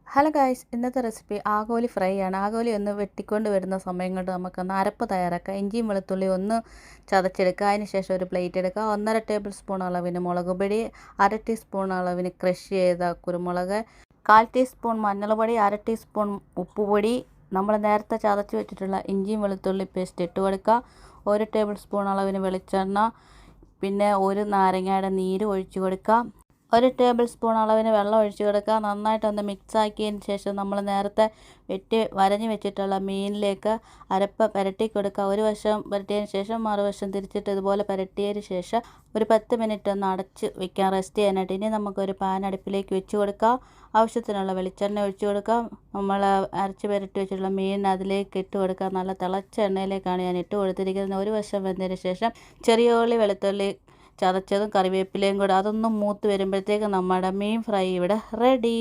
Hello guys, ഇന്നത്തെ recipe ആഗോലി fry ആണ്. ആഗോലി ഒന്ന് വെട്ടിക്കൊണ്ട് വരുന്ന സമയം കൊണ്ട് നമുക്കൊന്ന് അരപ്പ് തയ്യാറാക്കാം. ഇഞ്ചിയും വെളുത്തുള്ളി ഒന്ന് ചതച്ചെടുക്കുക. അതിന് ശേഷം ഒരു പ്ലേറ്റ് എടുക്കുക. 1.5 ടേബിൾ സ്പൂൺ അളവിന് മുളക് പൊടി, 1/2 ടീസ്പൂൺ അളവിന് ക്രഷ് ചെയ്ത കുരുമുളക്, 1/4 ടീസ്പൂൺ മഞ്ഞൾപ്പൊടി, 1/2 ടീസ്പൂൺ ഉപ്പുപൊടി, നമ്മൾ നേരത്തെ ചതച്ച് വെച്ചിട്ടുള്ള ഇഞ്ചിയും വെളുത്തുള്ളി പേസ്റ്റ് ഇട്ട് കൊടുക്കുക. 1 ടേബിൾ സ്പൂൺ അളവിന് വെളിച്ചെണ്ണ, പിന്നെ ഒരു നാരങ്ങയുടെ നീര് ഒഴിച്ചു കൊടുക്കുക. 1 ടേബിൾ സ്പൂൺ അളവിന് വെള്ളം ഒഴിച്ച് കൊടുക്കുക. നന്നായിട്ടൊന്ന് മിക്സ് ആക്കിയതിന് ശേഷം നമ്മൾ നേരത്തെ വരഞ്ഞ് വെച്ചിട്ടുള്ള മീനിലേക്ക് അരപ്പ് പുരട്ടി കൊടുക്കുക. ഒരു വശം പുരട്ടിയതിന് ശേഷം മറുവശം തിരിച്ചിട്ട് ഇതുപോലെ പുരട്ടിയതിന് ശേഷം ഒരു 10 മിനിറ്റ് ഒന്ന് അടച്ച് വെക്കാം റെസ്റ്റ് ചെയ്യാനായിട്ട്. ഇനി നമുക്കൊരു പാൻ അടുപ്പിലേക്ക് വെച്ച് കൊടുക്കാം. ആവശ്യത്തിനുള്ള വെളിച്ചെണ്ണ ഒഴിച്ച് കൊടുക്കാം. നമ്മൾ അരച്ച് പുരട്ടി വെച്ചിട്ടുള്ള മീൻ അതിലേക്ക് ഇട്ട് കൊടുക്കുക. നല്ല തിളച്ച എണ്ണയിലേക്കാണ് ഞാൻ ഇട്ട് കൊടുത്തിരിക്കുന്നത്. ഒരു വശം വെന്തതിന് ശേഷം ചെറിയ ഉള്ളി, വെളുത്തുള്ളി ചതച്ചതും കറിവേപ്പിലയും കൂടെ അതൊന്നും മൂത്ത് വരുമ്പോഴത്തേക്ക് നമ്മുടെ മീൻ ഫ്രൈ ഇവിടെ റെഡി.